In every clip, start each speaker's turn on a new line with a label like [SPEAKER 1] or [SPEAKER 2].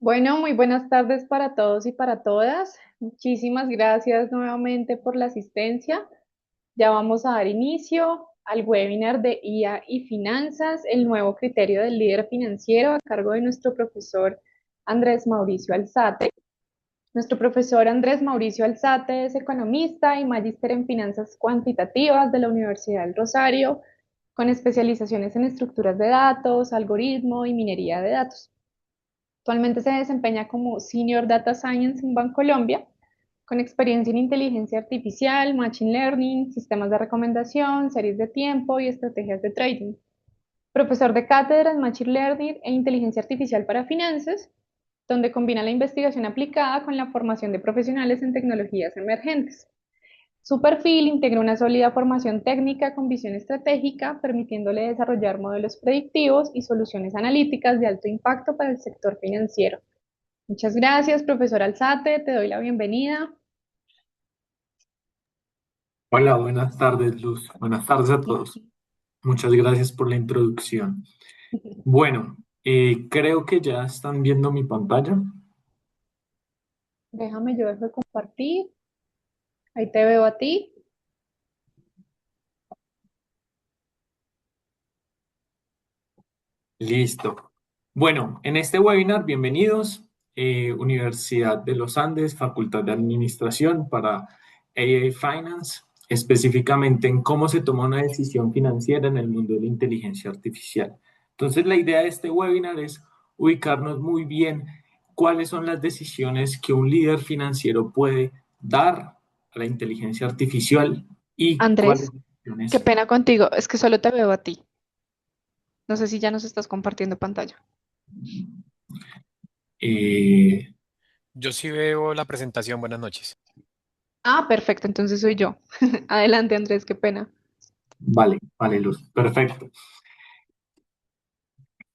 [SPEAKER 1] Bueno, muy buenas tardes para todos y para todas. Muchísimas gracias nuevamente por la asistencia. Ya vamos a dar inicio al webinar de IA y finanzas, el nuevo criterio del líder financiero a cargo de nuestro profesor Andrés Mauricio Alzate. Nuestro profesor Andrés Mauricio Alzate es economista y magíster en finanzas cuantitativas de la Universidad del Rosario, con especializaciones en estructuras de datos, algoritmo y minería de datos. Actualmente se desempeña como Senior Data Science en Bancolombia, con experiencia en inteligencia artificial, machine learning, sistemas de recomendación, series de tiempo y estrategias de trading. Profesor de cátedra en machine learning e inteligencia artificial para finanzas, donde combina la investigación aplicada con la formación de profesionales en tecnologías emergentes. Su perfil integra una sólida formación técnica con visión estratégica, permitiéndole desarrollar modelos predictivos y soluciones analíticas de alto impacto para el sector financiero. Muchas gracias, profesor Alzate, te doy la bienvenida.
[SPEAKER 2] Hola, buenas tardes, Luz. Buenas tardes a todos. Muchas gracias por la introducción. Bueno, creo que ya están viendo mi pantalla.
[SPEAKER 1] Déjame, yo dejo de compartir. Ahí te veo a ti.
[SPEAKER 2] Listo. Bueno, en este webinar, bienvenidos. Universidad de los Andes, Facultad de Administración para AI Finance, específicamente en cómo se toma una decisión financiera en el mundo de la inteligencia artificial. Entonces, la idea de este webinar es ubicarnos muy bien cuáles son las decisiones que un líder financiero puede dar a la inteligencia artificial y cuáles
[SPEAKER 1] Andrés, qué
[SPEAKER 2] decisiones.
[SPEAKER 1] pena contigo, es que solo te veo a ti. No sé si ya nos estás compartiendo pantalla.
[SPEAKER 2] eh,
[SPEAKER 3] Yo sí veo la presentación, buenas noches.
[SPEAKER 1] Ah, perfecto, entonces soy yo. Adelante, Andrés, qué pena.
[SPEAKER 2] vale, vale, Luz. Perfecto.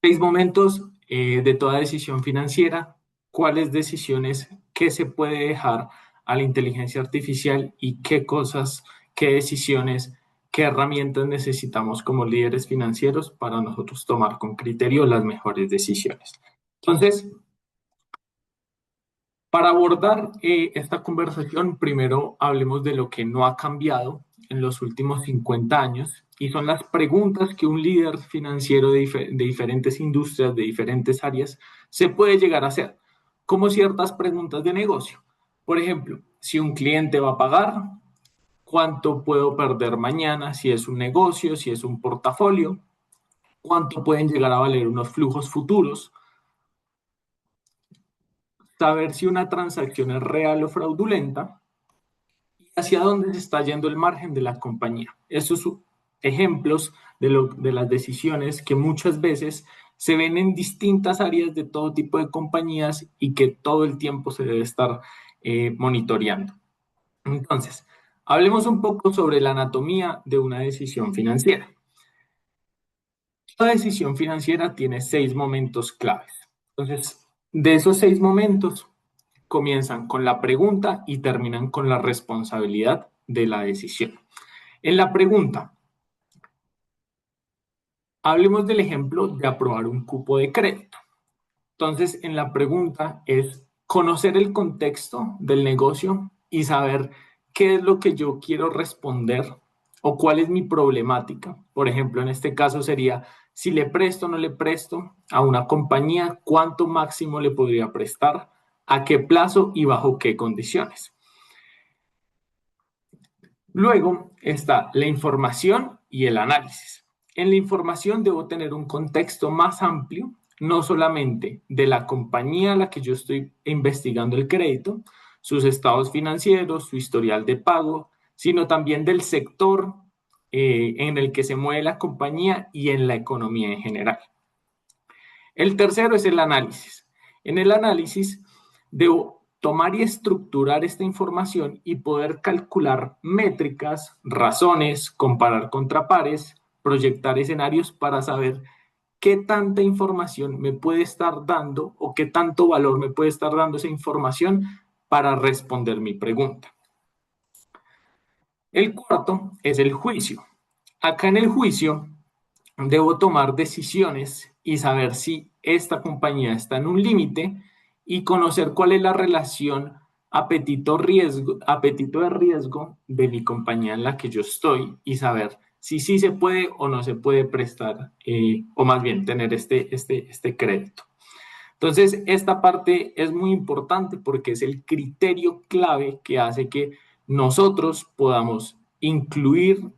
[SPEAKER 2] 6 momentos de toda decisión financiera, cuáles decisiones, qué se puede dejar a la inteligencia artificial y qué cosas, qué decisiones, qué herramientas necesitamos como líderes financieros para nosotros tomar con criterio las mejores decisiones. Entonces, para abordar esta conversación, primero hablemos de lo que no ha cambiado en los últimos 50 años y son las preguntas que un líder financiero de diferentes industrias, de diferentes áreas, se puede llegar a hacer, como ciertas preguntas de negocio. Por ejemplo, si un cliente va a pagar, cuánto puedo perder mañana si es un negocio, si es un portafolio, cuánto pueden llegar a valer unos flujos futuros, saber si una transacción es real o fraudulenta, hacia dónde se está yendo el margen de la compañía. Esos son ejemplos de las decisiones que muchas veces se ven en distintas áreas de todo tipo de compañías y que todo el tiempo se debe estar monitoreando. Entonces, hablemos un poco sobre la anatomía de una decisión financiera. Toda decisión financiera tiene 6 momentos claves. Entonces, de esos 6 momentos, comienzan con la pregunta y terminan con la responsabilidad de la decisión. En la pregunta, hablemos del ejemplo de aprobar un cupo de crédito. Entonces, en la pregunta es conocer el contexto del negocio y saber qué es lo que yo quiero responder o cuál es mi problemática. Por ejemplo, en este caso sería si le presto o no le presto a una compañía, cuánto máximo le podría prestar, a qué plazo y bajo qué condiciones. Luego está la información y el análisis. En la información debo tener un contexto más amplio, no solamente de la compañía a la que yo estoy investigando el crédito, sus estados financieros, su historial de pago, sino también del sector en el que se mueve la compañía y en la economía en general. El tercero es el análisis. En el análisis debo tomar y estructurar esta información y poder calcular métricas, razones, comparar contrapares, proyectar escenarios para saber qué tanta información me puede estar dando o qué tanto valor me puede estar dando esa información para responder mi pregunta. El cuarto es el juicio. Acá en el juicio debo tomar decisiones y saber si esta compañía está en un límite y conocer cuál es la relación apetito de riesgo de mi compañía en la que yo estoy y saber si sí se puede o no se puede prestar, o más bien tener este crédito. Entonces, esta parte es muy importante porque es el criterio clave que hace que nosotros podamos incluir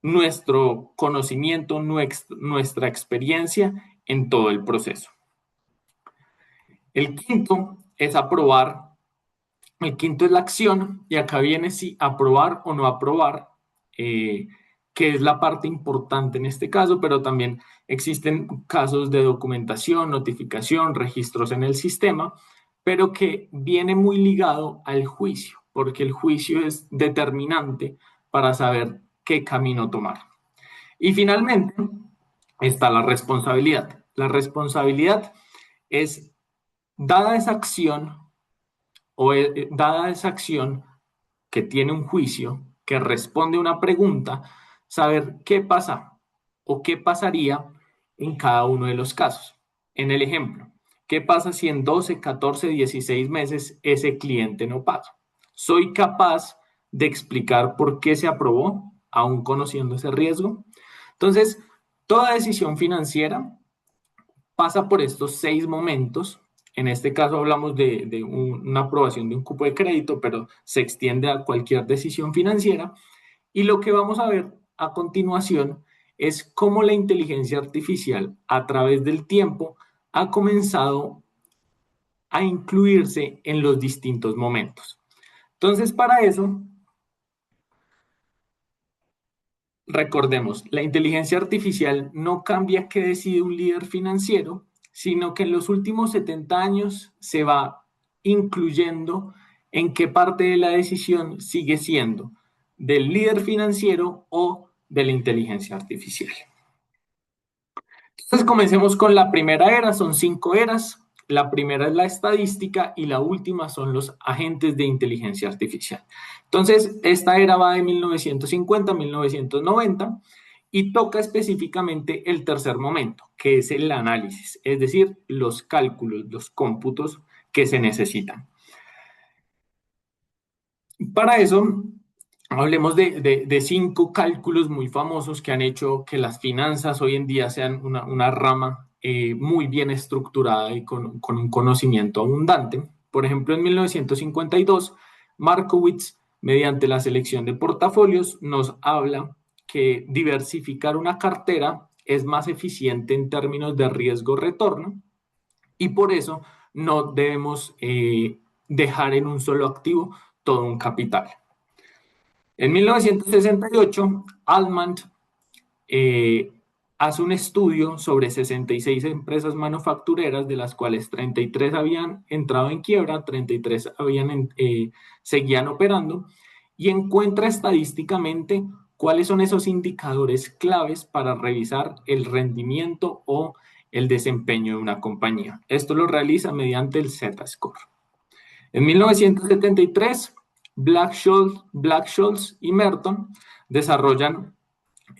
[SPEAKER 2] nuestro conocimiento, nuestra experiencia en todo el proceso. El quinto es aprobar. El quinto es la acción y acá viene si aprobar o no aprobar, eh, que es la parte importante en este caso, pero también existen casos de documentación, notificación, registros en el sistema, pero que viene muy ligado al juicio, porque el juicio es determinante para saber qué camino tomar. Y finalmente está la responsabilidad. La responsabilidad es, dada esa acción dada esa acción que tiene un juicio, que responde a una pregunta, saber qué pasa o qué pasaría en cada uno de los casos. En el ejemplo, ¿qué pasa si en 12, 14, 16 meses ese cliente no paga? ¿Soy capaz de explicar por qué se aprobó, aún conociendo ese riesgo? Entonces, toda decisión financiera pasa por estos 6 momentos. En este caso hablamos de una aprobación de un cupo de crédito, pero se extiende a cualquier decisión financiera. Y lo que vamos a ver a continuación es cómo la inteligencia artificial a través del tiempo ha comenzado a incluirse en los distintos momentos. Entonces, para eso, recordemos, la inteligencia artificial no cambia qué decide un líder financiero, sino que en los últimos 70 años se va incluyendo en qué parte de la decisión sigue siendo del líder financiero o de la inteligencia artificial. Entonces comencemos con la primera era, son 5 eras. La primera es la estadística y la última son los agentes de inteligencia artificial. Entonces, esta era va de 1950 a 1990 y toca específicamente el tercer momento, que es el análisis, es decir, los cálculos, los cómputos que se necesitan. Para eso, hablemos de 5 cálculos muy famosos que han hecho que las finanzas hoy en día sean una rama muy bien estructurada y con un conocimiento abundante. Por ejemplo, en 1952, Markowitz, mediante la selección de portafolios, nos habla que diversificar una cartera es más eficiente en términos de riesgo-retorno y por eso no debemos dejar en un solo activo todo un capital. En 1968, Altman hace un estudio sobre 66 empresas manufactureras, de las cuales 33 habían entrado en quiebra, 33 seguían operando, y encuentra estadísticamente cuáles son esos indicadores claves para revisar el rendimiento o el desempeño de una compañía. Esto lo realiza mediante el Z-Score. En 1973, Black-Scholes y Merton desarrollan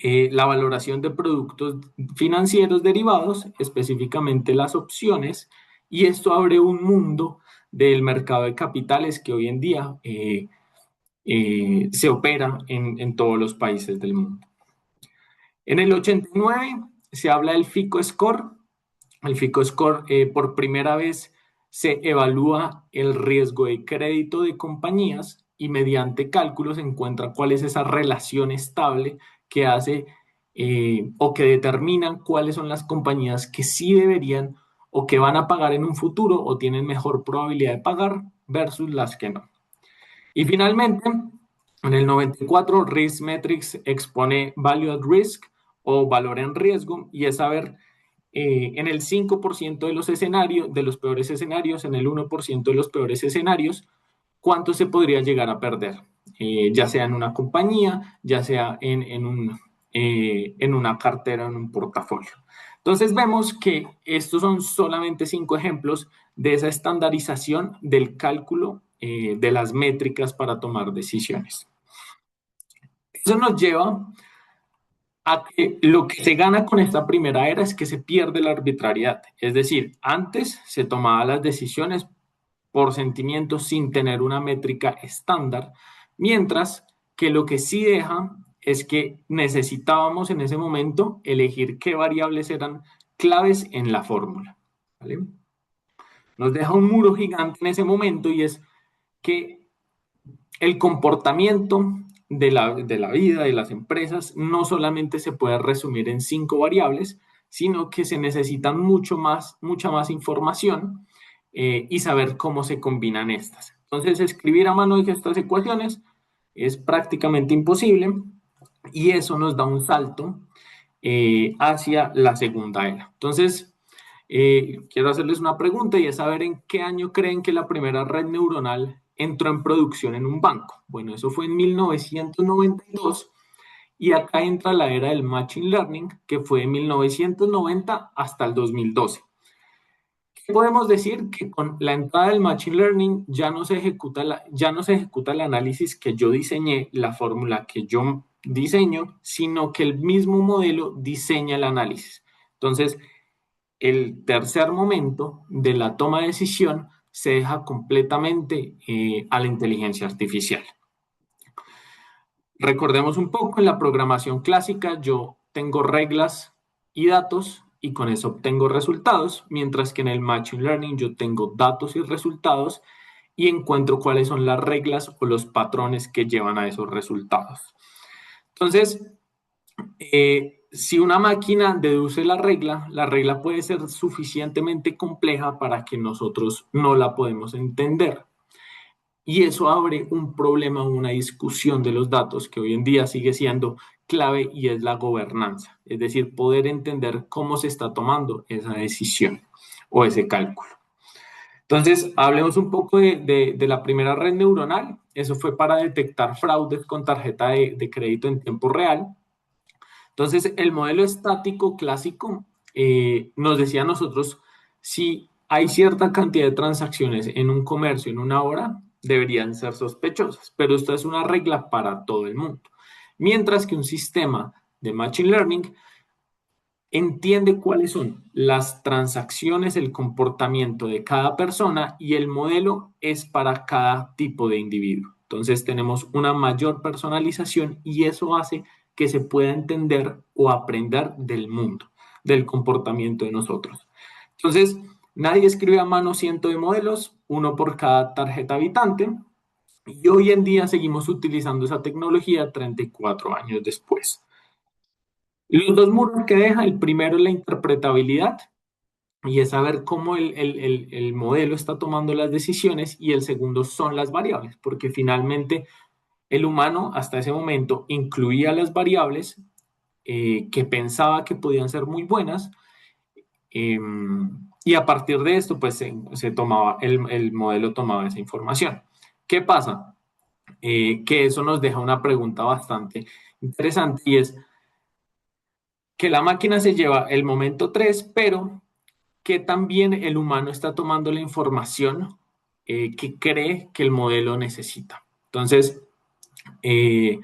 [SPEAKER 2] la valoración de productos financieros derivados, específicamente las opciones, y esto abre un mundo del mercado de capitales que hoy en día se opera en todos los países del mundo. En el 89 se habla del FICO Score. El FICO Score por primera vez se evalúa el riesgo de crédito de compañías y mediante cálculos se encuentra cuál es esa relación estable que hace o que determinan cuáles son las compañías que sí deberían o que van a pagar en un futuro o tienen mejor probabilidad de pagar versus las que no. Y finalmente, en el 94, Riskmetrics expone Value at Risk o valor en riesgo y es saber en el 5% de los escenarios, de los peores escenarios, en el 1% de los peores escenarios, cuánto se podría llegar a perder, ya sea en una compañía, ya sea en una cartera, en un portafolio. Entonces vemos que estos son solamente 5 ejemplos de esa estandarización del cálculo de las métricas para tomar decisiones. Eso nos lleva a que lo que se gana con esta primera era es que se pierde la arbitrariedad. Es decir, antes se tomaban las decisiones por sentimiento sin tener una métrica estándar, mientras que lo que sí deja es que necesitábamos en ese momento elegir qué variables eran claves en la fórmula. ¿Vale? Nos deja un muro gigante en ese momento y es que el comportamiento de la vida de las empresas no solamente se puede resumir en 5 variables, sino que se necesitan mucha más información y saber cómo se combinan estas. Entonces, escribir a mano estas ecuaciones es prácticamente imposible y eso nos da un salto hacia la segunda era. Entonces, quiero hacerles una pregunta y es saber en qué año creen que la primera red neuronal entró en producción en un banco. Bueno, eso fue en 1992 y acá entra la era del Machine Learning, que fue de 1990 hasta el 2012. ¿Qué podemos decir? Que con la entrada del Machine Learning ya no se ejecuta el análisis que yo diseñé, la fórmula que yo diseño, sino que el mismo modelo diseña el análisis. Entonces, el tercer momento de la toma de decisión se deja completamente a la inteligencia artificial. Recordemos un poco, en la programación clásica yo tengo reglas y datos y con eso obtengo resultados, mientras que en el Machine Learning yo tengo datos y resultados y encuentro cuáles son las reglas o los patrones que llevan a esos resultados. Entonces, si una máquina deduce la regla puede ser suficientemente compleja para que nosotros no la podemos entender. Y eso abre un problema, una discusión de los datos que hoy en día sigue siendo clave y es la gobernanza. Es decir, poder entender cómo se está tomando esa decisión o ese cálculo. Entonces, hablemos un poco de la primera red neuronal. Eso fue para detectar fraudes con tarjeta de crédito en tiempo real. Entonces, el modelo estático clásico nos decía a nosotros, si hay cierta cantidad de transacciones en un comercio en una hora, deberían ser sospechosas, pero esta es una regla para todo el mundo. Mientras que un sistema de Machine Learning entiende cuáles son las transacciones, el comportamiento de cada persona y el modelo es para cada tipo de individuo. Entonces tenemos una mayor personalización y eso hace que se pueda entender o aprender del mundo, del comportamiento de nosotros. Entonces, nadie escribe a mano cientos de modelos, uno por cada tarjeta habitante, y hoy en día seguimos utilizando esa tecnología 34 años después. Los dos muros que deja, el primero es la interpretabilidad, y es saber cómo el modelo está tomando las decisiones, y el segundo son las variables, porque finalmente el humano hasta ese momento incluía las variables que pensaba que podían ser muy buenas, eh, y a partir de esto, pues se tomaba, el modelo tomaba esa información. ¿Qué pasa? Que eso nos deja una pregunta bastante interesante y es que la máquina se lleva el momento 3, pero que también el humano está tomando la información que cree que el modelo necesita. Entonces, eh,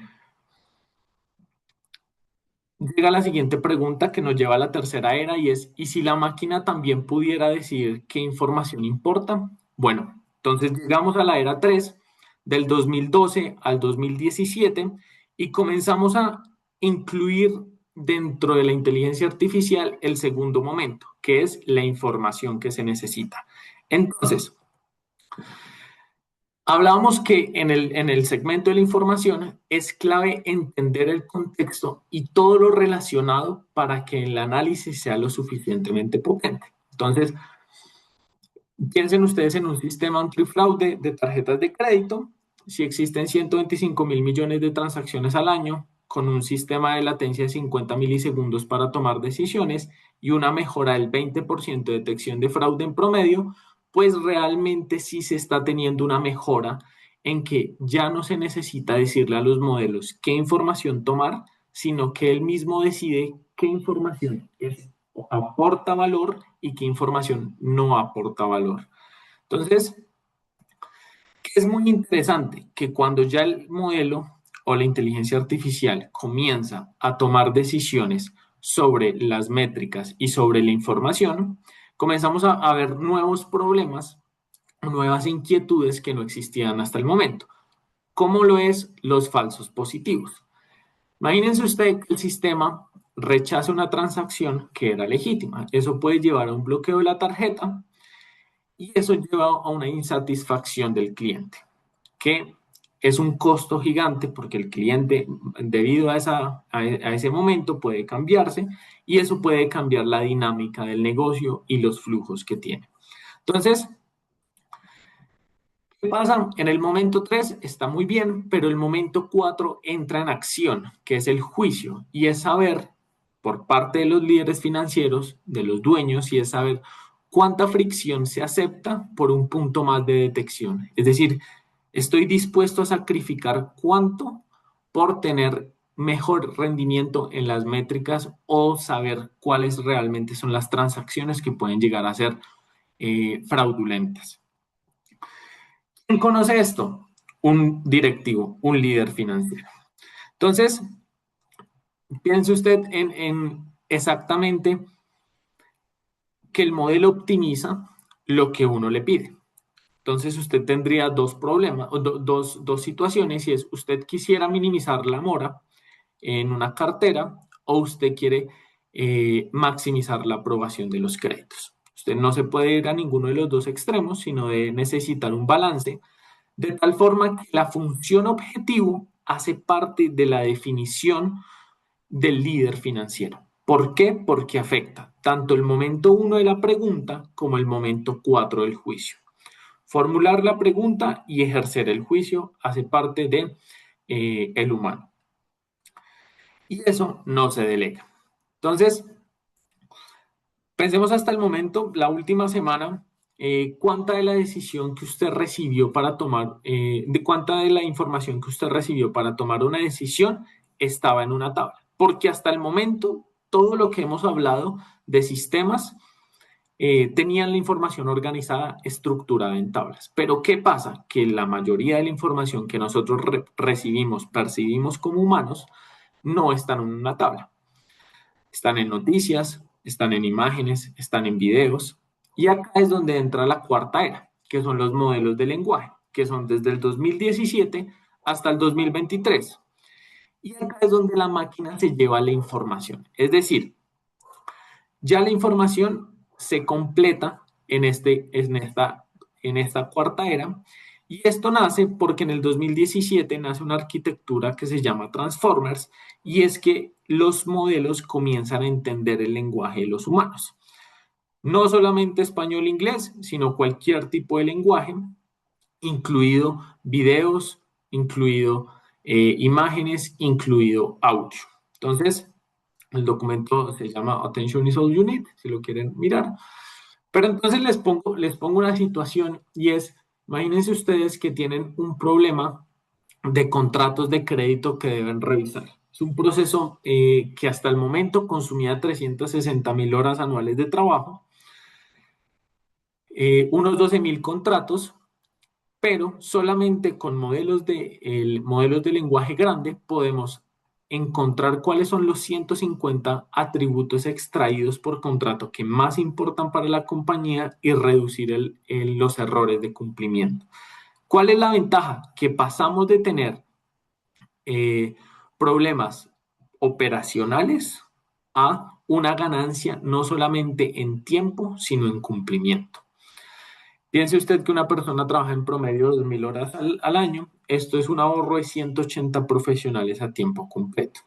[SPEAKER 2] llega la siguiente pregunta que nos lleva a la tercera era y es, ¿y si la máquina también pudiera decidir qué información importa? Bueno, entonces llegamos a la era 3 del 2012 al 2017 y comenzamos a incluir dentro de la inteligencia artificial el segundo momento, que es la información que se necesita. Entonces, hablábamos que en el segmento de la información es clave entender el contexto y todo lo relacionado para que el análisis sea lo suficientemente potente. Entonces, piensen ustedes en un sistema antifraude de tarjetas de crédito. Si existen 125 mil millones de transacciones al año, con un sistema de latencia de 50 milisegundos para tomar decisiones y una mejora del 20% de detección de fraude en promedio, pues realmente sí se está teniendo una mejora en que ya no se necesita decirle a los modelos qué información tomar, sino que él mismo decide qué información aporta valor y qué información no aporta valor. Entonces, es muy interesante que cuando ya el modelo o la inteligencia artificial comienza a tomar decisiones sobre las métricas y sobre la información, comenzamos a ver nuevos problemas, nuevas inquietudes que no existían hasta el momento. ¿Cómo lo es los falsos positivos? Imagínense usted que el sistema rechaza una transacción que era legítima. Eso puede llevar a un bloqueo de la tarjeta y eso lleva a una insatisfacción del cliente, que es un costo gigante porque el cliente, debido a ese momento, puede cambiarse y eso puede cambiar la dinámica del negocio y los flujos que tiene. Entonces, ¿qué pasa? En el momento 3 está muy bien, pero el momento 4 entra en acción, que es el juicio, y es saber por parte de los líderes financieros, de los dueños, y es saber cuánta fricción se acepta por un punto más de detección. Es decir, estoy dispuesto a sacrificar cuánto por tener mejor rendimiento en las métricas o saber cuáles realmente son las transacciones que pueden llegar a ser fraudulentas. ¿Quién conoce esto? Un directivo, un líder financiero. Entonces, piense usted en exactamente que el modelo optimiza lo que uno le pide. Entonces, usted tendría dos problemas, o dos situaciones, y es usted quisiera minimizar la mora en una cartera o usted quiere maximizar la aprobación de los créditos. Usted no se puede ir a ninguno de los dos extremos, sino de necesitar un balance de tal forma que la función objetivo hace parte de la definición del líder financiero. ¿Por qué? Porque afecta tanto el momento 1 de la pregunta como el momento 4 del juicio. Formular la pregunta y ejercer el juicio hace parte de el humano. Y eso no se delega. Entonces, pensemos hasta el momento, la última semana, cuánta de la decisión que usted recibió para tomar, de cuánta de la información que usted recibió para tomar una decisión estaba en una tabla. Porque hasta el momento, todo lo que hemos hablado de sistemas tenían la información organizada, estructurada en tablas. Pero ¿qué pasa? Que la mayoría de la información que nosotros recibimos, percibimos como humanos, no están en una tabla. Están en noticias, están en imágenes, están en videos. Y acá es donde entra la cuarta era, que son los modelos de lenguaje, que son desde el 2017 hasta el 2023. Y acá es donde la máquina se lleva la información. Es decir, ya la información se completa en esta cuarta era. Y esto nace porque en el 2017 nace una arquitectura que se llama Transformers, y es que los modelos comienzan a entender el lenguaje de los humanos. No solamente español e inglés, sino cualquier tipo de lenguaje, incluido videos, incluido imágenes, incluido audio. Entonces, el documento se llama Attention is All You Need, si lo quieren mirar. Pero entonces les pongo una situación y es, imagínense ustedes que tienen un problema de contratos de crédito que deben revisar. Es un proceso que hasta el momento consumía 360.000 horas anuales de trabajo, unos 12.000 contratos, pero solamente con modelos de lenguaje grande podemos encontrar cuáles son los 150 atributos extraídos por contrato que más importan para la compañía y reducir los errores de cumplimiento. ¿Cuál es la ventaja? Que pasamos de tener problemas operacionales a una ganancia no solamente en tiempo, sino en cumplimiento. Piense usted que una persona trabaja en promedio 2.000 horas al año. Esto es un ahorro de 180 profesionales a tiempo completo.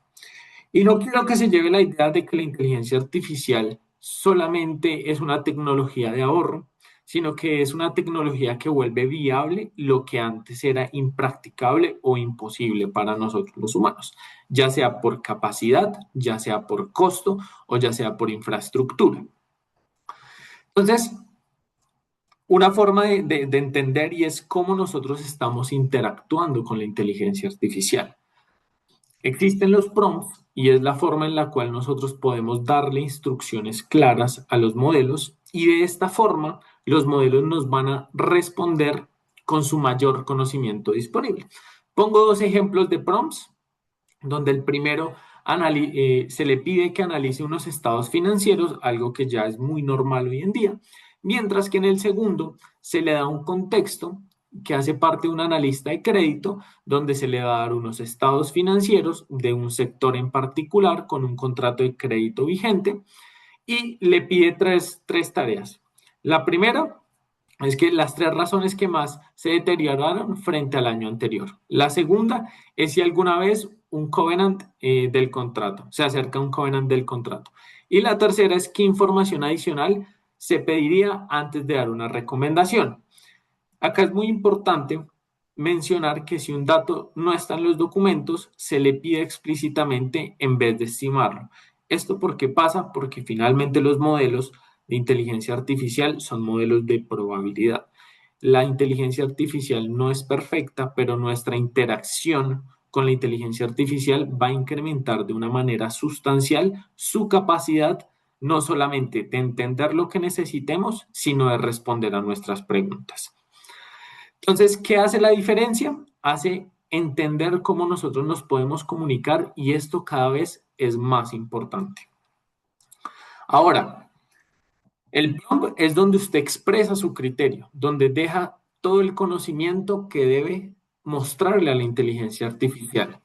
[SPEAKER 2] Y no quiero que se lleve la idea de que la inteligencia artificial solamente es una tecnología de ahorro, sino que es una tecnología que vuelve viable lo que antes era impracticable o imposible para nosotros los humanos, ya sea por capacidad, ya sea por costo o ya sea por infraestructura. Entonces, una forma de entender y es cómo nosotros estamos interactuando con la inteligencia artificial. Existen los prompts y es la forma en la cual nosotros podemos darle instrucciones claras a los modelos y de esta forma los modelos nos van a responder con su mayor conocimiento disponible. Pongo dos ejemplos de prompts donde el primero se le pide que analice unos estados financieros, algo que ya es muy normal hoy en día, mientras que en el segundo se le da un contexto que hace parte de un analista de crédito, donde se le va a dar unos estados financieros de un sector en particular con un contrato de crédito vigente y le pide tres tareas. La primera es que las tres razones que más se deterioraron frente al año anterior. La segunda es si alguna vez un covenant del contrato, se acerca a un covenant del contrato. Y la tercera es qué información adicional se pediría antes de dar una recomendación. Acá es muy importante mencionar que si un dato no está en los documentos, se le pide explícitamente en vez de estimarlo. ¿Esto por qué pasa? Porque finalmente los modelos de inteligencia artificial son modelos de probabilidad. La inteligencia artificial no es perfecta, pero nuestra interacción con la inteligencia artificial va a incrementar de una manera sustancial su capacidad no solamente de entender lo que necesitemos, sino de responder a nuestras preguntas. Entonces, ¿qué hace la diferencia? Hace entender cómo nosotros nos podemos comunicar y esto cada vez es más importante. Ahora, el prompt es donde usted expresa su criterio, donde deja todo el conocimiento que debe mostrarle a la inteligencia artificial.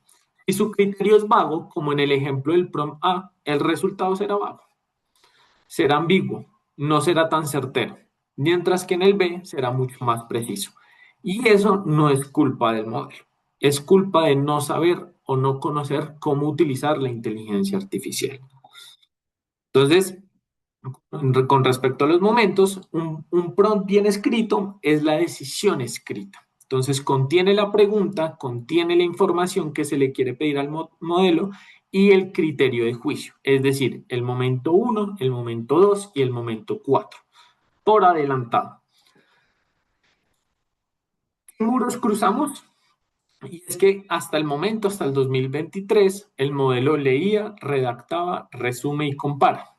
[SPEAKER 2] Si su criterio es vago, como en el ejemplo del prompt A, el resultado será vago, será ambiguo, no será tan certero, mientras que en el B será mucho más preciso. Y eso no es culpa del modelo, es culpa de no saber o no conocer cómo utilizar la inteligencia artificial. Entonces, con respecto a los momentos, un prompt bien escrito es la decisión escrita. Entonces, contiene la pregunta, contiene la información que se le quiere pedir al modelo y el criterio de juicio, es decir, el momento 1, el momento 2 y el momento 4, por adelantado. ¿Qué muros cruzamos? Y es que hasta el momento, hasta el 2023, el modelo leía, redactaba, resume y compara,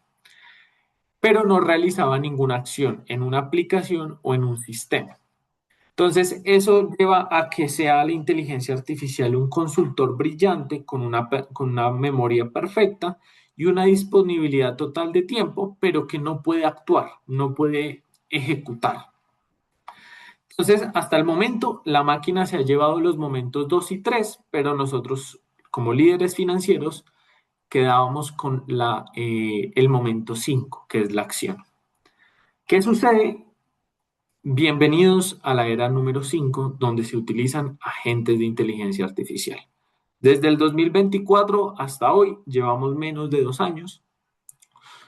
[SPEAKER 2] pero no realizaba ninguna acción en una aplicación o en un sistema. Entonces, eso lleva a que sea la inteligencia artificial un consultor brillante con una memoria perfecta y una disponibilidad total de tiempo, pero que no puede actuar, no puede ejecutar. Entonces, hasta el momento, la máquina se ha llevado los momentos 2 y 3, pero nosotros, como líderes financieros, quedábamos con el momento 5, que es la acción. ¿Qué sucede? Bienvenidos a la era número 5, donde se utilizan agentes de inteligencia artificial. Desde el 2024 hasta hoy, llevamos menos de 2 años,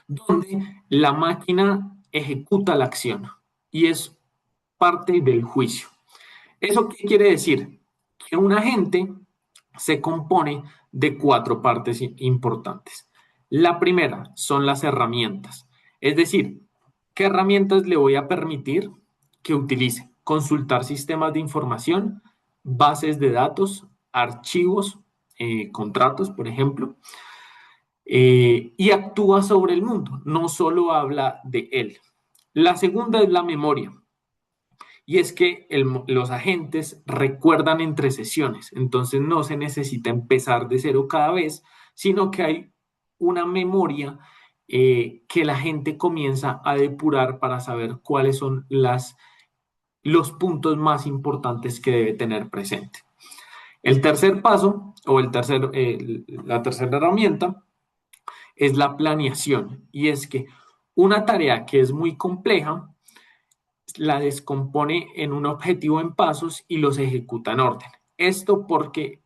[SPEAKER 2] donde la máquina ejecuta la acción y es parte del juicio. ¿Eso qué quiere decir? Que un agente se compone de 4 partes importantes. La primera son las herramientas, es decir, ¿qué herramientas le voy a permitir que utilice? Consultar sistemas de información, bases de datos, archivos, contratos, por ejemplo, y actúa sobre el mundo, no solo habla de él. La segunda es la memoria. Y es que los agentes recuerdan entre sesiones, entonces no se necesita empezar de cero cada vez, sino que hay una memoria que la gente comienza a depurar para saber cuáles son los puntos más importantes que debe tener presente. El tercer paso, o la tercera herramienta, es la planeación, y es que una tarea que es muy compleja, la descompone en un objetivo en pasos y los ejecuta en orden. Esto porque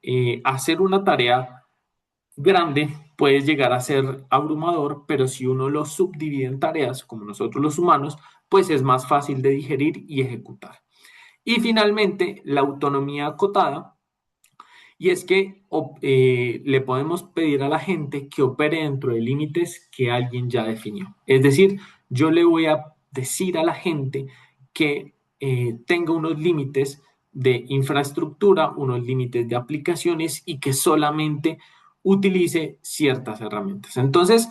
[SPEAKER 2] hacer una tarea grande puede llegar a ser abrumador, pero si uno lo subdivide en tareas, como nosotros los humanos, pues es más fácil de digerir y ejecutar. Y finalmente, la autonomía acotada, y es que le podemos pedir a la gente que opere dentro de límites que alguien ya definió. Es decir, yo le voy a decir a la gente que tenga unos límites de infraestructura, unos límites de aplicaciones y que solamente utilice ciertas herramientas. Entonces,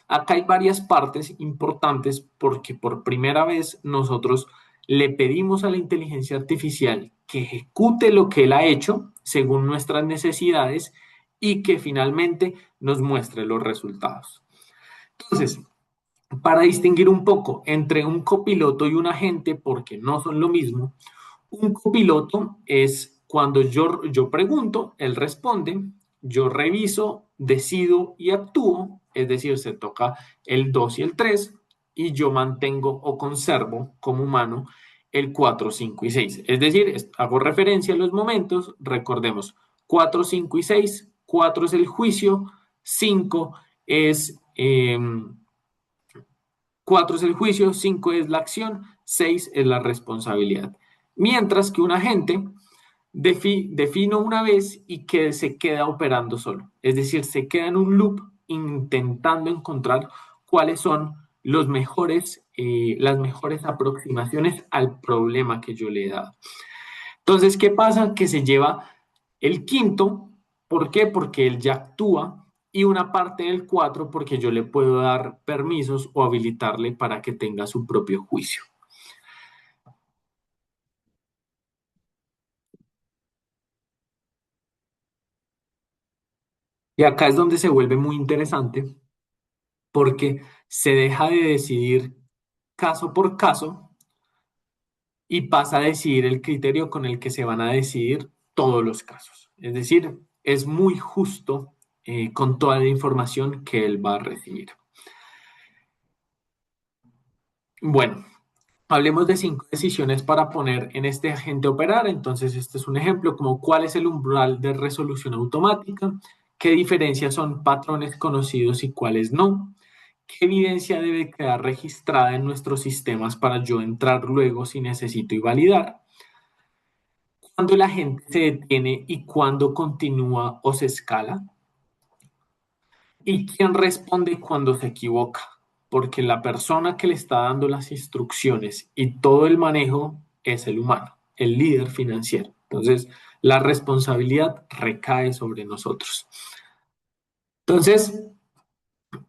[SPEAKER 2] acá hay varias partes importantes porque por primera vez nosotros le pedimos a la inteligencia artificial que ejecute lo que él ha hecho según nuestras necesidades y que finalmente nos muestre los resultados. Entonces, para distinguir un poco entre un copiloto y un agente, porque no son lo mismo, un copiloto es cuando yo pregunto, él responde, yo reviso, decido y actúo, es decir, se toca el 2 y el 3 y yo mantengo o conservo como humano el 4, 5 y 6. Es decir, hago referencia a los momentos, recordemos, 4, 5 y 6, 4 es el juicio, 5 es... 4 es el juicio, 5 es la acción, 6 es la responsabilidad. Mientras que un agente defino una vez y que se queda operando solo. Es decir, se queda en un loop intentando encontrar cuáles son las mejores aproximaciones al problema que yo le he dado. Entonces, ¿qué pasa? Que se lleva el quinto. ¿Por qué? Porque él ya actúa y una parte del 4 porque yo le puedo dar permisos o habilitarle para que tenga su propio juicio. Y acá es donde se vuelve muy interesante porque se deja de decidir caso por caso y pasa a decidir el criterio con el que se van a decidir todos los casos. Es decir, es muy justo con toda la información que él va a recibir. Bueno, hablemos de 5 decisiones para poner en este agente a operar. Entonces, este es un ejemplo como cuál es el umbral de resolución automática, qué diferencias son patrones conocidos y cuáles no, qué evidencia debe quedar registrada en nuestros sistemas para yo entrar luego si necesito y validar, cuándo la gente se detiene y cuándo continúa o se escala, y quién responde cuando se equivoca, porque la persona que le está dando las instrucciones y todo el manejo es el humano, el líder financiero. Entonces, la responsabilidad recae sobre nosotros. Entonces,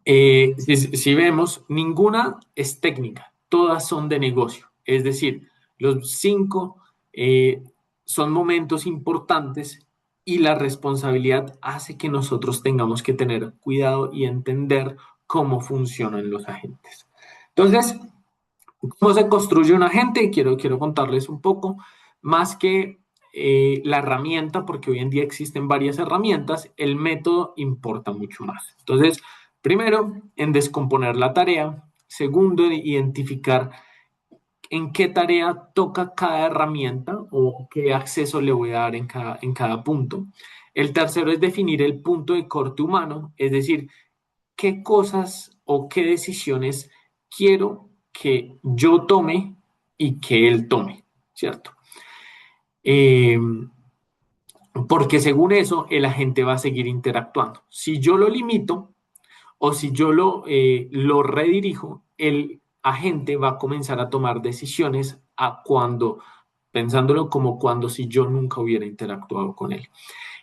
[SPEAKER 2] si vemos, ninguna es técnica, todas son de negocio. Es decir, los 5 eh, son momentos importantes y la responsabilidad hace que nosotros tengamos que tener cuidado y entender cómo funcionan los agentes. Entonces, ¿cómo se construye un agente? Quiero contarles un poco, más que la herramienta, porque hoy en día existen varias herramientas, el método importa mucho más. Entonces, primero, en descomponer la tarea. Segundo, en identificar en qué tarea toca cada herramienta o qué acceso le voy a dar en cada punto. El tercero es definir el punto de corte humano, es decir, qué cosas o qué decisiones quiero que yo tome y que él tome, ¿cierto? Eh, Porque según eso, el agente va a seguir interactuando. Si yo lo limito o si yo lo redirijo, el agente va a comenzar a tomar decisiones pensándolo como cuando si yo nunca hubiera interactuado con él.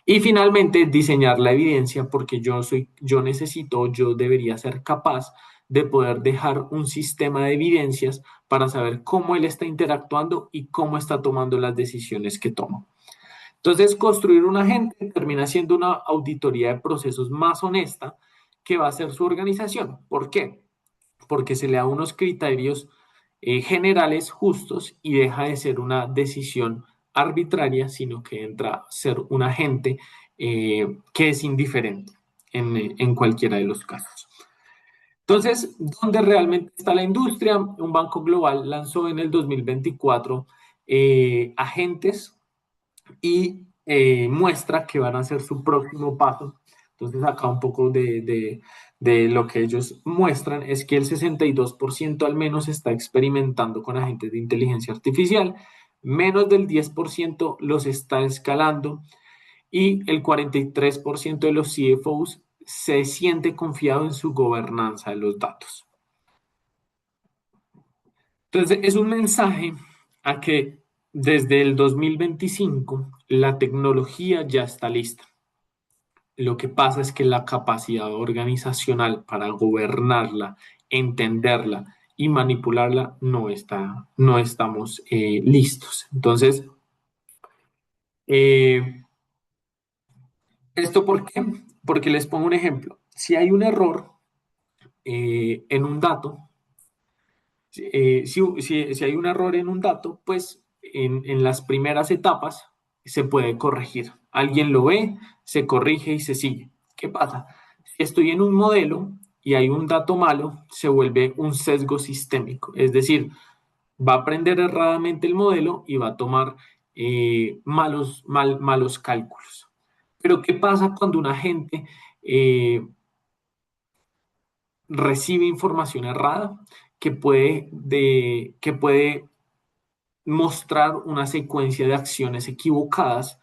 [SPEAKER 2] Y finalmente, diseñar la evidencia porque yo debería ser capaz de poder dejar un sistema de evidencias para saber cómo él está interactuando y cómo está tomando las decisiones que toma. Entonces, construir un agente termina siendo una auditoría de procesos más honesta que va a ser su organización. ¿Por qué? Porque se le da unos criterios generales justos y deja de ser una decisión arbitraria, sino que entra a ser un agente que es indiferente en cualquiera de los casos. Entonces, ¿dónde realmente está la industria? Un banco global lanzó en el 2024 agentes y muestra que van a hacer su próximo paso. Entonces acá un poco de lo que ellos muestran es que el 62% al menos está experimentando con agentes de inteligencia artificial, menos del 10% los está escalando y el 43% de los CFOs se siente confiado en su gobernanza de los datos. Entonces, es un mensaje a que desde el 2025 la tecnología ya está lista. Lo que pasa es que la capacidad organizacional para gobernarla, entenderla y manipularla no estamos listos. Entonces, eh, ¿Esto por qué? Porque les pongo un ejemplo. Si hay un error en un dato, si hay un error en un dato, pues en las primeras etapas se puede corregir. Alguien lo ve, se corrige y se sigue. ¿Qué pasa? Si estoy en un modelo y hay un dato malo, se vuelve un sesgo sistémico. Es decir, va a aprender erradamente el modelo y va a tomar malos cálculos. Pero ¿qué pasa cuando un agente recibe información errada que puede mostrar una secuencia de acciones equivocadas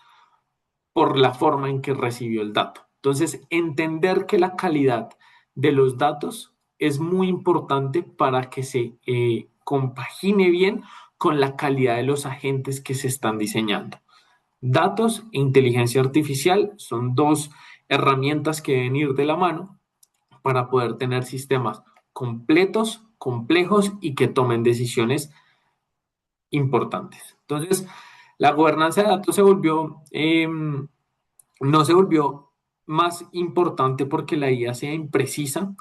[SPEAKER 2] por la forma en que recibió el dato? Entonces, entender que la calidad de los datos es muy importante para que se compagine bien con la calidad de los agentes que se están diseñando. Datos e inteligencia artificial son dos herramientas que deben ir de la mano para poder tener sistemas completos, complejos y que tomen decisiones importantes. Entonces, la gobernanza de datos no se volvió más importante porque la IA sea imprecisa,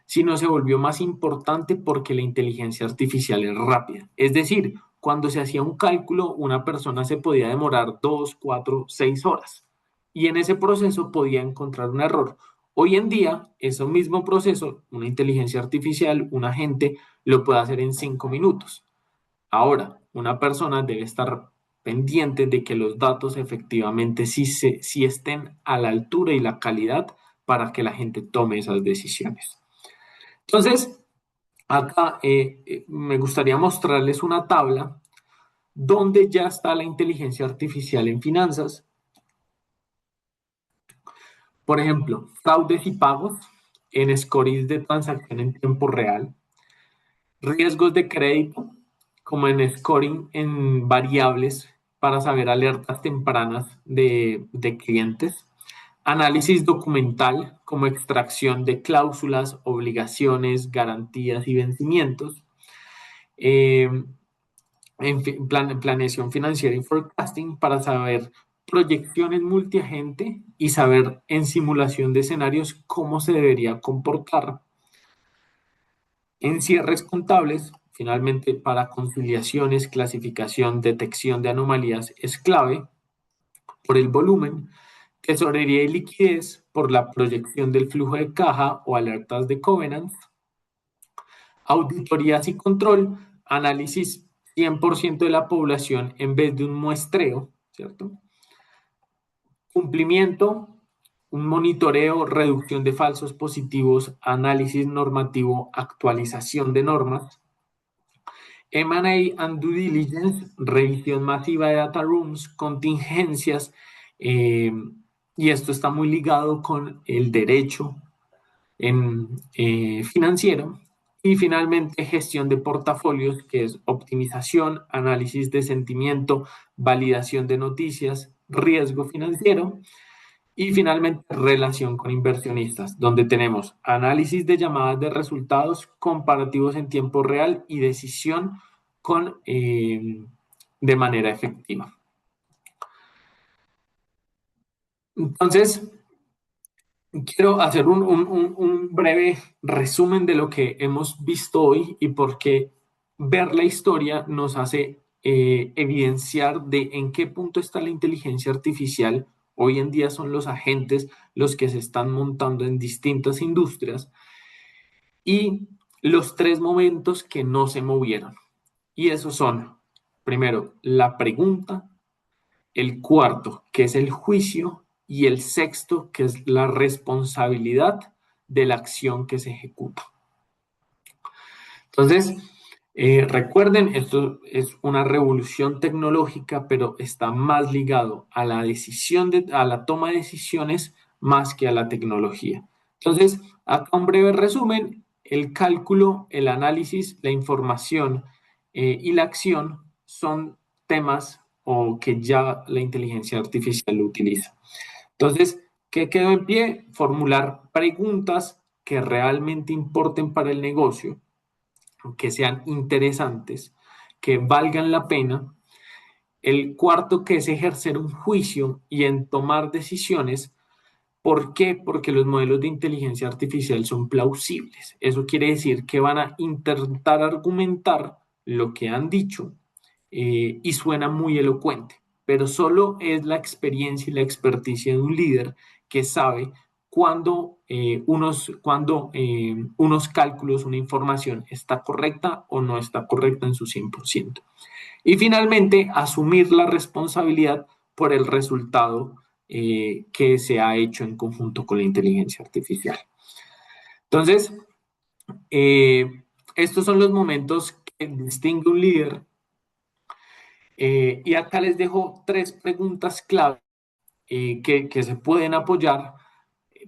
[SPEAKER 2] sino se volvió más importante porque la inteligencia artificial es rápida. Es decir, cuando se hacía un cálculo, una persona se podía demorar 2, 4, 6 horas y en ese proceso podía encontrar un error. Hoy en día, ese mismo proceso, una inteligencia artificial, un agente, lo puede hacer en 5 minutos. Ahora, una persona debe estar pendiente de que los datos efectivamente sí estén a la altura y la calidad para que la gente tome esas decisiones. Entonces, acá me gustaría mostrarles una tabla donde ya está la inteligencia artificial en finanzas. Por ejemplo, fraudes y pagos en scoring de transacción en tiempo real, riesgos de crédito, como en scoring en variables para saber alertas tempranas de clientes, análisis documental, como extracción de cláusulas, obligaciones, garantías y vencimientos, eh, planeación financiera y forecasting para saber proyecciones multiagente y saber en simulación de escenarios cómo se debería comportar. En cierres contables, finalmente, para conciliaciones, clasificación, detección de anomalías es clave por el volumen, tesorería y liquidez por la proyección del flujo de caja o alertas de covenants, auditorías y control, análisis 100% de la población en vez de un muestreo, ¿cierto? Cumplimiento, un monitoreo, reducción de falsos positivos, análisis normativo, actualización de normas. M&A and Due Diligence, revisión masiva de data rooms, contingencias, y esto está muy ligado con el derecho financiero. Y finalmente, gestión de portafolios, que es optimización, análisis de sentimiento, validación de noticias, riesgo financiero. Y finalmente, relación con inversionistas, donde tenemos análisis de llamadas de resultados, comparativos en tiempo real y decisión de manera efectiva. Entonces, quiero hacer un breve resumen de lo que hemos visto hoy y por qué ver la historia nos hace evidenciar de en qué punto está la inteligencia artificial. Hoy en día son los agentes los que se están montando en distintas industrias y los 3 momentos que no se movieron. Y esos son, primero, la pregunta, el cuarto, que es el juicio, y el sexto, que es la responsabilidad de la acción que se ejecuta. Entonces, recuerden, esto es una revolución tecnológica, pero está más ligado a la a la toma de decisiones más que a la tecnología. Entonces, acá un breve resumen: el cálculo, el análisis, la información y la acción son temas o que ya la inteligencia artificial lo utiliza. Entonces, ¿qué quedó en pie? Formular preguntas que realmente importen para el negocio, que sean interesantes, que valgan la pena. El cuarto, que es ejercer un juicio y en tomar decisiones, ¿Por qué? Porque los modelos de inteligencia artificial son plausibles. Eso quiere decir que van a intentar argumentar lo que han dicho y suena muy elocuente, pero solo es la experiencia y la experticia de un líder que sabe cuando unos cálculos, una información está correcta o no está correcta en su 100%. Y finalmente, asumir la responsabilidad por el resultado que se ha hecho en conjunto con la inteligencia artificial. Entonces, estos son los momentos que distingue un líder. Y acá les dejo tres preguntas clave que se pueden apoyar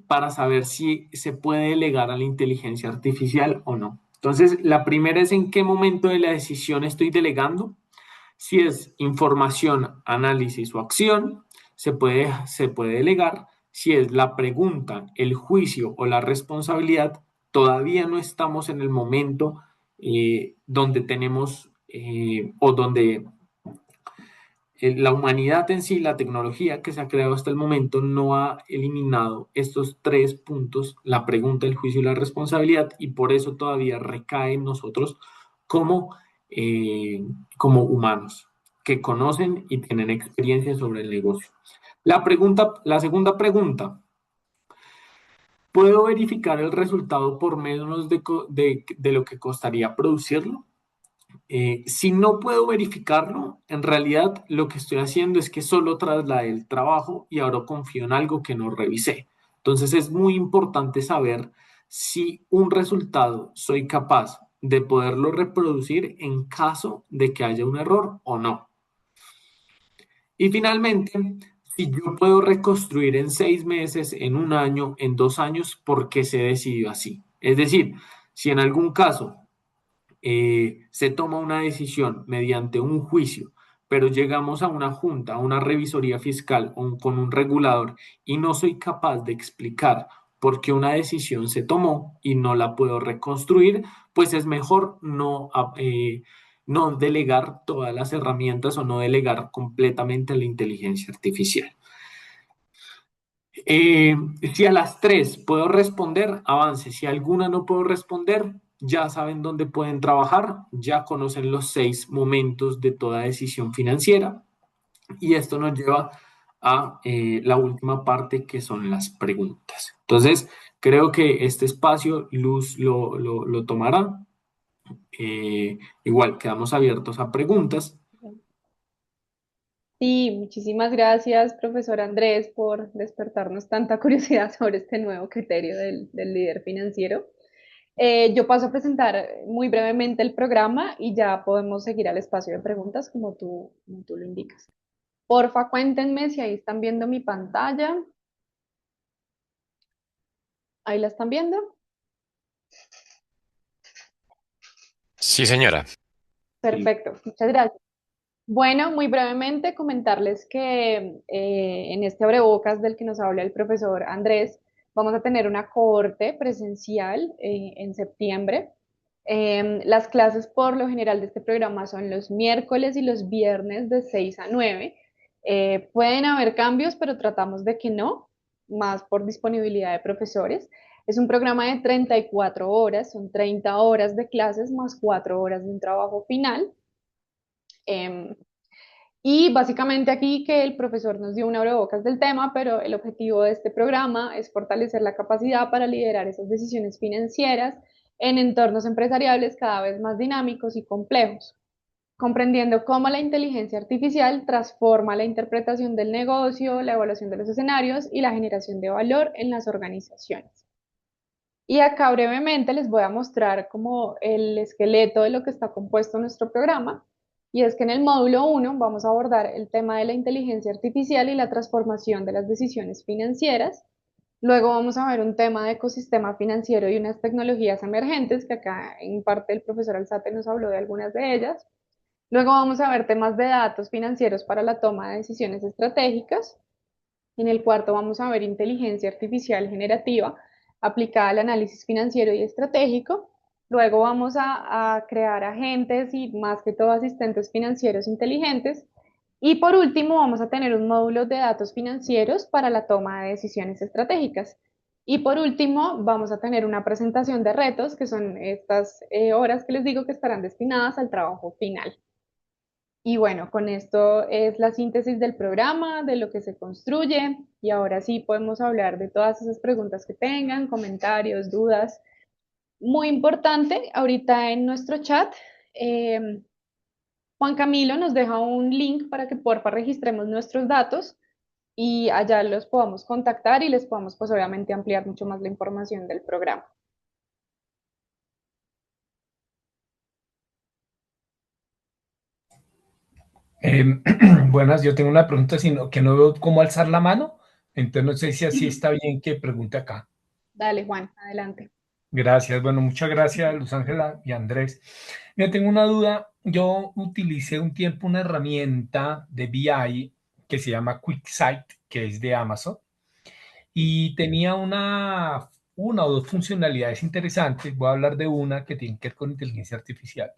[SPEAKER 2] para saber si se puede delegar a la inteligencia artificial o no. Entonces, la primera es en qué momento de la decisión estoy delegando. Si es información, análisis o acción, se puede delegar. Si es la pregunta, el juicio o la responsabilidad, todavía no estamos en el momento donde tenemos o donde la humanidad en sí, la tecnología que se ha creado hasta el momento, no ha eliminado estos tres puntos, la pregunta, el juicio y la responsabilidad, y por eso todavía recae en nosotros como, eh, como humanos que conocen y tienen experiencia sobre el negocio. La segunda pregunta, ¿puedo verificar el resultado por menos de lo que costaría producirlo? Si no puedo verificarlo, en realidad lo que estoy haciendo es que solo trasladé el trabajo y ahora confío en algo que no revisé. Entonces es muy importante saber si un resultado soy capaz de poderlo reproducir en caso de que haya un error o no. Y finalmente, si yo puedo reconstruir en 6 meses, en un año, en 2 años, ¿por qué se decidió así? Es decir, si en algún caso se toma una decisión mediante un juicio, pero llegamos a una junta, a una revisoría fiscal o con un regulador y no soy capaz de explicar por qué una decisión se tomó y no la puedo reconstruir, pues es mejor no delegar todas las herramientas o no delegar completamente a la inteligencia artificial. Eh, si a las tres puedo responder, avance. Si a alguna no puedo responder, ya saben dónde pueden trabajar, ya conocen los 6 momentos de toda decisión financiera. Y esto nos lleva a la última parte, que son las preguntas. Entonces, creo que este espacio Luz lo tomará. Igual, quedamos abiertos a preguntas.
[SPEAKER 1] Sí, muchísimas gracias, profesor Andrés, por despertarnos tanta curiosidad sobre este nuevo criterio del líder financiero. Yo paso a presentar muy brevemente el programa y ya podemos seguir al espacio de preguntas como tú lo indicas. Porfa, cuéntenme si ahí están viendo mi pantalla. ¿Ahí la están viendo?
[SPEAKER 3] Sí, señora.
[SPEAKER 1] Perfecto, muchas gracias. Bueno, muy brevemente comentarles que en este abrebocas del que nos habla el profesor Andrés, vamos a tener una cohorte presencial en septiembre. Las clases por lo general de este programa son los miércoles y los viernes de 6 a 9. Pueden haber cambios, pero tratamos de que no, más por disponibilidad de profesores. Es un programa de 34 horas, son 30 horas de clases más 4 horas de un trabajo final. Em, y básicamente aquí que el profesor nos dio un abrebocas del tema, pero el objetivo de este programa es fortalecer la capacidad para liderar esas decisiones financieras en entornos empresariales cada vez más dinámicos y complejos, comprendiendo cómo la inteligencia artificial transforma la interpretación del negocio, la evaluación de los escenarios y la generación de valor en las organizaciones. Y acá brevemente les voy a mostrar como el esqueleto de lo que está compuesto nuestro programa. Y es que en el módulo 1 vamos a abordar el tema de la inteligencia artificial y la transformación de las decisiones financieras. Luego vamos a ver un tema de ecosistema financiero y unas tecnologías emergentes, que acá en parte el profesor Alzate nos habló de algunas de ellas. Luego vamos a ver temas de datos financieros para la toma de decisiones estratégicas. En el cuarto vamos a ver inteligencia artificial generativa aplicada al análisis financiero y estratégico. Luego vamos a crear agentes y más que todo asistentes financieros inteligentes. Y por último, vamos a tener un módulo de datos financieros para la toma de decisiones estratégicas. Y por último, vamos a tener una presentación de retos, que son estas horas que les digo que estarán destinadas al trabajo final. Y bueno, con esto es la síntesis del programa, de lo que se construye. Y ahora sí podemos hablar de todas esas preguntas que tengan, comentarios, dudas. Muy importante, ahorita en nuestro chat, eh, Juan Camilo nos deja un link para que porfa registremos nuestros datos y allá los podamos contactar y les podamos pues obviamente ampliar mucho más la información del programa.
[SPEAKER 4] Buenas, yo tengo una pregunta, sino que no veo cómo alzar la mano, entonces no sé si así está bien que pregunte acá.
[SPEAKER 1] Dale, Juan, adelante.
[SPEAKER 4] Gracias, bueno, muchas gracias, Luz Ángela y Andrés. Yo tengo una duda, yo utilicé un tiempo una herramienta de BI que se llama QuickSight, que es de Amazon, y tenía una o dos funcionalidades interesantes. Voy a hablar de una que tiene que ver con inteligencia artificial,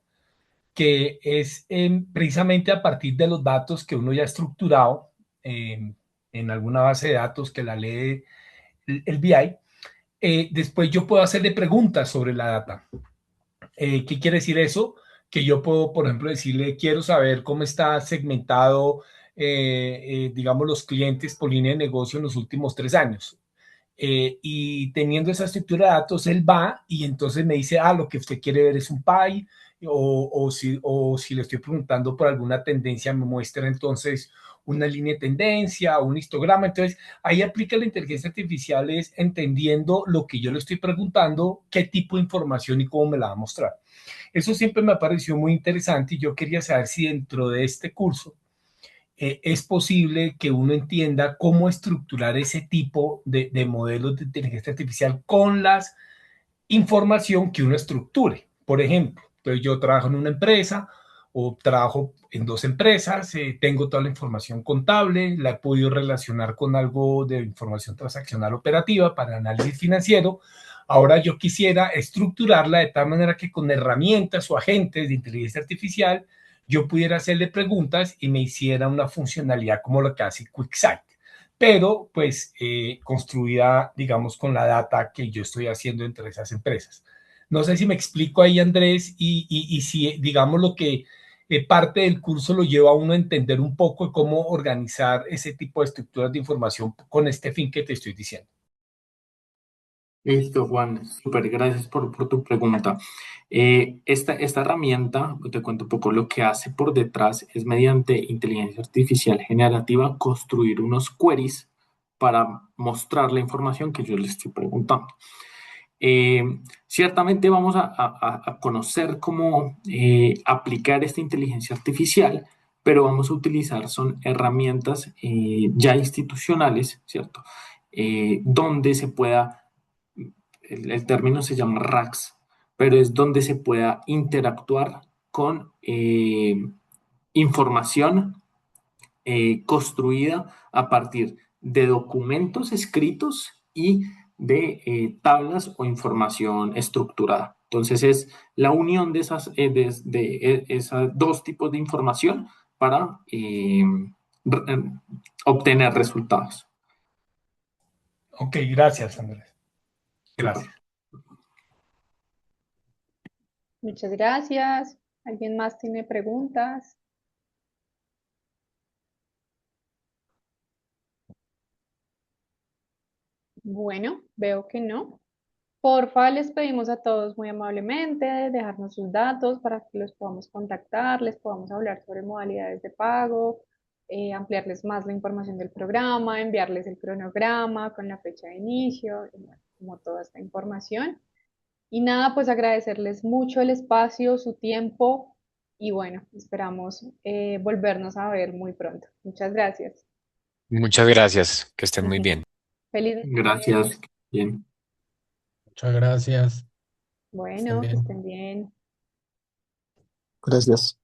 [SPEAKER 4] que es precisamente a partir de los datos que uno ya ha estructurado en alguna base de datos que la lee el BI. Después yo puedo hacerle preguntas sobre la data. ¿Qué quiere decir eso? Que yo puedo, por ejemplo, decirle, quiero saber cómo está segmentado, digamos, los clientes por línea de negocio en los últimos 3 años. Y teniendo esa estructura de datos, él va y entonces me dice, lo que usted quiere ver es un pie, o si le estoy preguntando por alguna tendencia, me muestra entonces una línea de tendencia, un histograma. Entonces, ahí aplica la inteligencia artificial, es entendiendo lo que yo le estoy preguntando, qué tipo de información y cómo me la va a mostrar. Eso siempre me ha parecido muy interesante y yo quería saber si dentro de este curso es posible que uno entienda cómo estructurar ese tipo de modelos de inteligencia artificial con la información que uno estructure. Por ejemplo, entonces yo trabajo en una empresa o trabajo en dos empresas, tengo toda la información contable, la he podido relacionar con algo de información transaccional operativa para análisis financiero. Ahora yo quisiera estructurarla de tal manera que con herramientas o agentes de inteligencia artificial yo pudiera hacerle preguntas y me hiciera una funcionalidad como lo que hace QuickSight, pero pues construida, digamos, con la data que yo estoy haciendo entre esas empresas. No sé si me explico ahí, Andrés, y si, digamos, lo que parte del curso lo lleva a uno a entender un poco de cómo organizar ese tipo de estructuras de información con este fin que te estoy diciendo.
[SPEAKER 2] Listo, Juan, súper gracias por tu pregunta. Esta herramienta, te cuento un poco lo que hace por detrás, es mediante inteligencia artificial generativa construir unos queries para mostrar la información que yo le estoy preguntando. Ciertamente vamos a conocer cómo aplicar esta inteligencia artificial, pero vamos a utilizar son herramientas ya institucionales, ¿cierto? Donde se pueda el término se llama RACs, pero es donde se pueda interactuar con información construida a partir de documentos escritos y de tablas o información estructurada. Entonces es la unión de esas dos tipos de información para obtener resultados.
[SPEAKER 4] Ok, gracias, Andrés.
[SPEAKER 2] Super.
[SPEAKER 4] Gracias.
[SPEAKER 1] Muchas gracias. ¿Alguien más tiene preguntas? Bueno, veo que no. Porfa, les pedimos a todos muy amablemente dejarnos sus datos para que los podamos contactar, les podamos hablar sobre modalidades de pago, ampliarles más la información del programa, enviarles el cronograma con la fecha de inicio, y bueno, como toda esta información. Y nada, pues agradecerles mucho el espacio, su tiempo y bueno, esperamos volvernos a ver muy pronto. Muchas gracias.
[SPEAKER 3] Muchas gracias, que estén muy bien.
[SPEAKER 1] Feliz noche.
[SPEAKER 2] Gracias. Bien.
[SPEAKER 5] Muchas gracias. Estén
[SPEAKER 1] Bueno, que
[SPEAKER 5] bien.
[SPEAKER 1] estén bien.
[SPEAKER 6] Gracias.